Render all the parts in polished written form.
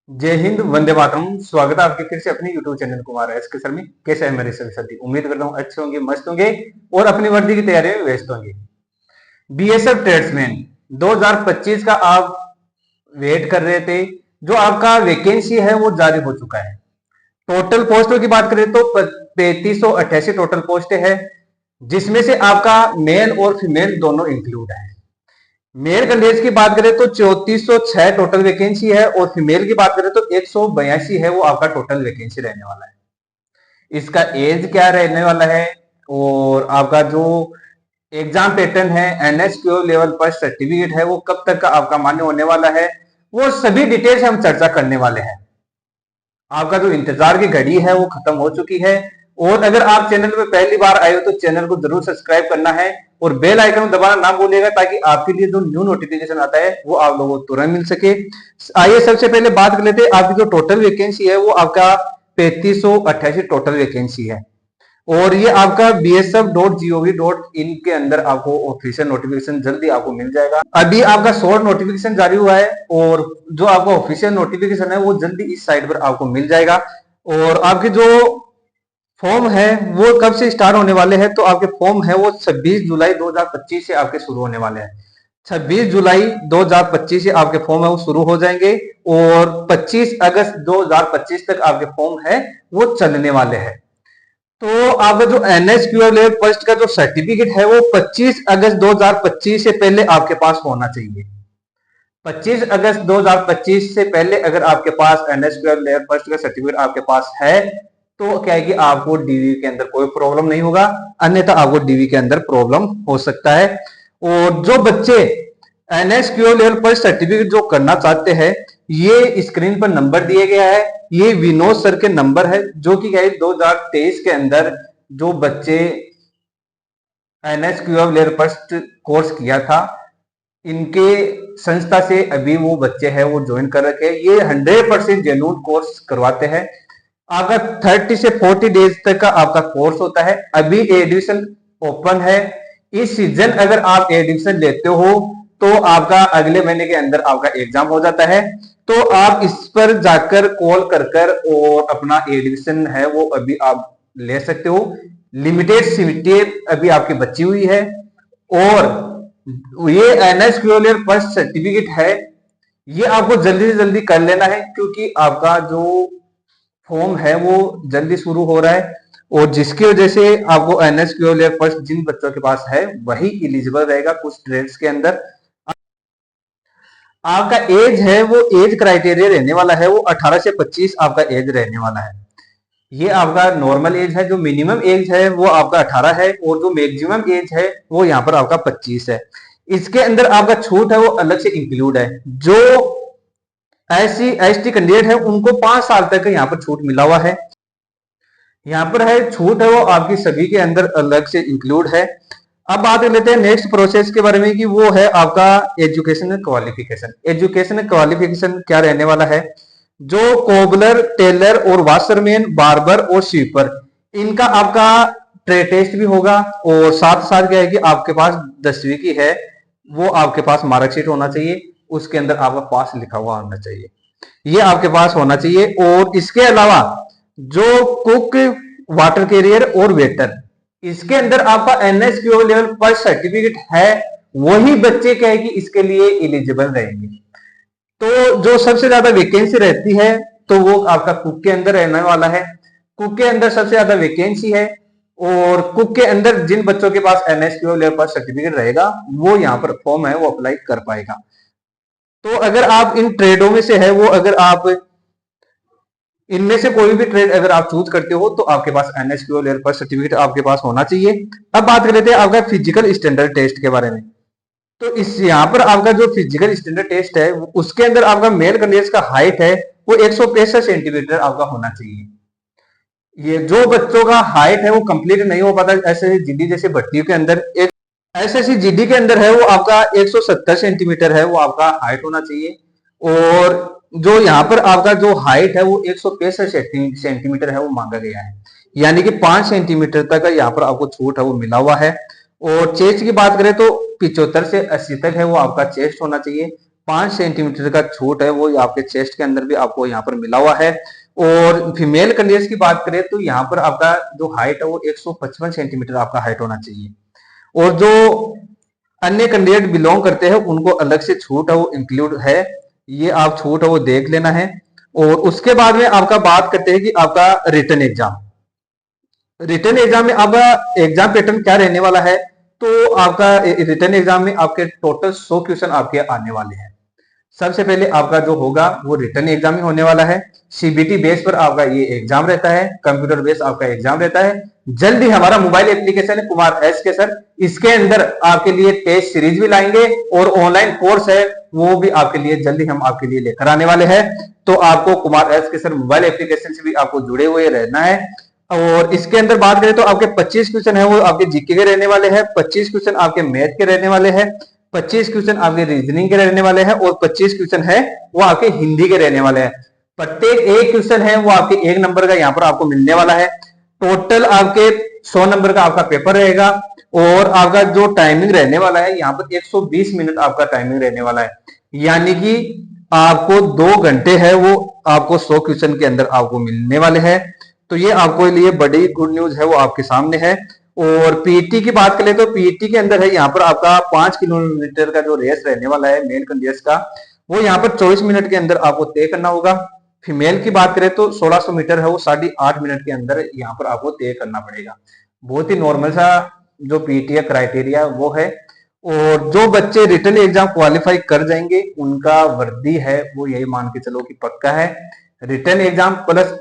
जय हिंद, वंदे मातरम। स्वागत है आपके फिर से अपने YouTube चैनल कुमार एस के सर में। कैसे हैं मेरे सभी साथी? उम्मीद करता हूँ अच्छे होंगे, मस्त होंगे और अपनी वर्दी की तैयारी में व्यस्त होंगे। बीएसएफ ट्रेड्समैन 2025 का आप वेट कर रहे थे। जो आपका वैकेंसी है वो जारी हो चुका है। टोटल पोस्टों की बात करें तो 3588 टोटल पोस्ट है, जिसमें से आपका मेल और फीमेल दोनों इंक्लूड है। मेल कैंडिडेट्स की बात करें तो 3406 टोटल वैकेंसी है और फीमेल की बात करें तो 182 है, वो आपका टोटल वैकेंसी रहने वाला है। इसका एज क्या रहने वाला है और आपका जो एग्जाम पैटर्न है, एनएसक्यू लेवल पर सर्टिफिकेट है, वो कब तक का आपका मान्य होने वाला है, वो सभी डिटेल्स हम चर्चा करने वाले हैं। आपका जो इंतजार की घड़ी है वो खत्म हो चुकी है। और अगर आप चैनल पे पहली बार आए हो तो चैनल को जरूर सब्सक्राइब करना है और बेल आइकन दबाना ना भूलिएगा, ताकि आपके लिए जो न्यू नोटिफिकेशन आता है वो आप लोगों को तुरंत मिल सके। आइए सबसे पहले बात कर लेते हैं। आपकी जो टोटल वैकेंसी है वो आपका 3588 टोटल वैकेंसी है और ये आपका bsf.gov.in के अंदर आपको ऑफिशियल नोटिफिकेशन जल्दी आपको मिल जाएगा। अभी आपका शॉर्ट नोटिफिकेशन जारी हुआ है और जो आपका ऑफिशियल नोटिफिकेशन है वो जल्दी इस साइट पर आपको मिल जाएगा। और आपके जो फॉर्म है वो कब से स्टार्ट होने वाले हैं, तो आपके फॉर्म है वो 26 जुलाई 2025 से आपके शुरू होने वाले हैं। 26 जुलाई 2025 से आपके फॉर्म है वो शुरू हो जाएंगे और 25 अगस्त 2025 तक आपके फॉर्म है वो चलने वाले हैं। तो आपका जो एनएसक्यूएल लेवल फर्स्ट का जो सर्टिफिकेट है वो 25 अगस्त 2025 से पहले आपके पास होना चाहिए। 25 अगस्त 2025 से पहले अगर आपके पास एनएसक्यूएल लेवल फर्स्ट का सर्टिफिकेट आपके पास है तो क्या है कि आपको डीवी के अंदर कोई प्रॉब्लम नहीं होगा, अन्यथा आपको डीवी के अंदर प्रॉब्लम हो सकता है। और जो बच्चे एनएसक्यूएल लेवल फर्स्ट सर्टिफिकेट जो करना चाहते हैं, ये स्क्रीन पर नंबर दिए गया है, ये विनोद सर के नंबर है, जो कि 2023 के अंदर जो बच्चे एनएसक्यूएल लेवल फर्स्ट कोर्स किया था, इनके संस्था से अभी वो बच्चे हैं वो ज्वाइन कर रखे हैं। ये 100% जेन्युइन कोर्स करवाते हैं। आपका 30 से 40 डेज तक का आपका कोर्स होता है। अभी एडमिशन ओपन है। इस सीजन अगर आप एडमिशन लेते हो तो आपका अगले महीने के अंदर आपका एग्जाम हो जाता है। तो आप इस पर जाकर कॉल कर और अपना एडमिशन है वो अभी आप ले सकते हो। लिमिटेड सीटें अभी आपकी बची हुई है और ये एनएसक्यूएल फर्स्ट सर्टिफिकेट है, ये आपको जल्दी से जल्दी कर लेना है, क्योंकि आपका जो फॉर्म है वो जल्दी शुरू हो रहा है और जिसकी वजह से आपको एनएसक्यूएल फर्स्ट जिन बच्चों के पास है वही एलिजिबल रहेगा कुछ ट्रेड्स के अंदर। आपका एज है वो एज क्राइटेरिया रहने वाला है वो 18 से 25 आपका एज रहने वाला है। ये आपका नॉर्मल एज है। जो मिनिमम एज है वो आपका 18 है और जो मैक्सिमम एज है वो यहाँ पर आपका 25 है। इसके अंदर आपका छूट है वो अलग से इंक्लूड है। जो एससी एसटी कैंडिडेट है उनको 5 साल तक यहाँ पर छूट मिला हुआ है। यहाँ पर है छूट है वो आपकी सभी के अंदर अलग से इंक्लूड है। अब बात कर लेते हैं नेक्स्ट प्रोसेस के बारे में कि वो है आपका एजुकेशनल क्वालिफिकेशन। एजुकेशनल क्वालिफिकेशन क्या रहने वाला है? जो कोबलर, टेलर और वाशरमैन, बार्बर और स्वीपर, इनका आपका ट्रेड टेस्ट भी होगा और साथ साथ क्या है कि आपके पास 10वीं की है वो आपके पास मार्कशीट होना चाहिए, उसके अंदर आपका पास लिखा हुआ होना चाहिए, ये आपके पास होना चाहिए। और इसके अलावा जो कुक, वाटर कैरियर और वेटर, इसके अंदर आपका एनएसक्यूएल लेवल पर सर्टिफिकेट है, वही बच्चे क्या है कि इसके लिए एलिजिबल रहेंगे। तो जो सबसे ज्यादा वैकेंसी रहती है तो वो आपका कुक के अंदर रहने वाला है। कुक के अंदर सबसे ज्यादा वैकेंसी है और कुक के अंदर जिन बच्चों के पास एनएसक्यूएल लेवल पर सर्टिफिकेट रहेगा वो यहाँ पर फॉर्म है वो अप्लाई कर पाएगा। तो अगर आप इन ट्रेडों में से है वो, अगर आप इनमें से कोई भी ट्रेड अगर आप चूज करते हो तो आपके पास एनएसक्यूएल लेवल पर सर्टिफिकेट आपके पास होना चाहिए। अब बात कर लेते हैं आपका फिजिकल स्टैंडर्ड टेस्ट के बारे में। तो इस यहाँ पर आपका जो फिजिकल स्टैंडर्ड टेस्ट है उसके अंदर आपका मेल कैंडिडेट का हाइट है वो 165 सेंटीमीटर आपका होना चाहिए। ये जो बच्चों का हाइट है वो कंप्लीट नहीं हो पाता ऐसे जीडी जैसे भर्तियों के अंदर, एक एसएससी जीडी के अंदर है वो आपका 170 सेंटीमीटर है वो आपका हाइट होना चाहिए। और जो यहाँ पर आपका जो हाइट है वो 165 सेंटीमीटर है वो मांगा गया है, यानी कि 5 सेंटीमीटर तक यहाँ पर आपको छूट है वो मिला हुआ है। और चेस्ट की बात करें तो 75 से 80 तक है वो आपका चेस्ट होना चाहिए। 5 सेंटीमीटर का छूट है वो आपके चेस्ट के अंदर भी आपको यहाँ पर मिला हुआ है। और फीमेल कैंडिडेट्स की बात करें तो यहाँ पर आपका जो हाइट है वो 155 सेंटीमीटर आपका हाइट होना चाहिए। और जो अन्य कैंडिडेट बिलोंग करते हैं उनको अलग से छूट है वो इंक्लूड है, ये आप छूट है वो देख लेना है। और उसके बाद में आपका बात करते हैं कि आपका रिटर्न एग्जाम। रिटर्न एग्जाम में अब एग्जाम पैटर्न क्या रहने वाला है, तो आपका रिटर्न एग्जाम में आपके टोटल 100 क्वेश्चन आपके आने वाले हैं। सबसे पहले आपका जो होगा वो रिटर्न एग्जाम ही होने वाला है। सीबीटी बेस पर आपका ये एग्जाम रहता है, कंप्यूटर बेस आपका एग्जाम रहता है। जल्दी हमारा मोबाइल एप्लीकेशन है कुमार एस के सर, इसके अंदर आपके लिए टेस्ट सीरीज भी लाएंगे और ऑनलाइन कोर्स है वो भी आपके लिए जल्दी हम आपके लिए लेकर आने वाले हैं। तो आपको कुमार एस के सर मोबाइल एप्लीकेशन से भी आपको जुड़े हुए रहना है। और इसके अंदर बात करें तो आपके 25 क्वेश्चन है वो आपके जीके के रहने वाले हैं, 25 क्वेश्चन आपके मैथ के रहने वाले हैं, 25 क्वेश्चन आपके रीजनिंग के रहने वाले हैं और 25 क्वेश्चन है वो आपके हिंदी के रहने वाले हैं। प्रत्येक एक क्वेश्चन है वो आपके 1 नंबर का यहाँ पर आपको मिलने वाला है। टोटल आपके 100 नंबर का आपका पेपर रहेगा। और आपका जो टाइमिंग रहने वाला है यहाँ पर 120 मिनट आपका टाइमिंग रहने वाला है, यानी कि आपको 2 घंटे है वो आपको 100 क्वेश्चन के अंदर आपको मिलने वाले हैं। तो ये आपको लिए बड़ी गुड न्यूज है वो आपके सामने है। और पीटी की बात करें तो पीटी के अंदर है यहाँ पर आपका 5 किलोमीटर का जो रेस रहने वाला है मेल कैंडिडेट्स का, वो यहाँ पर 24 मिनट के अंदर आपको तय करना होगा। फीमेल की बात करें तो 1600 मीटर है वो 8.5 मिनट के अंदर यहाँ पर आपको तय करना पड़ेगा। बहुत ही नॉर्मल सा जो पीटी क्राइटेरिया वो है। और जो बच्चे रिटर्न एग्जाम क्वालिफाई कर जाएंगे उनका वर्दी है वो यही मान के चलो कि पक्का है। रिटर्न एग्जाम प्लस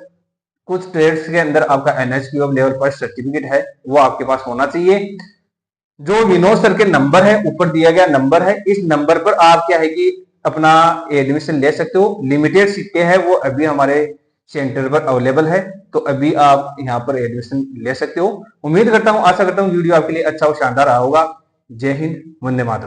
कुछ ट्रेड्स के अंदर आपका एनएचक्यूएफ लेवल फर्स्ट सर्टिफिकेट है वो आपके पास होना चाहिए। जो विनोद सर के नंबर है ऊपर दिया गया नंबर है, इस नंबर पर आप क्या है कि अपना एडमिशन ले सकते हो। लिमिटेड सीटें हैं वो अभी हमारे सेंटर पर अवेलेबल है, तो अभी आप यहाँ पर एडमिशन ले सकते हो। उम्मीद करता हूँ, आशा करता हूँ वीडियो आपके लिए अच्छा और शानदार रहा होगा। जय हिंद, वंदे मातरम।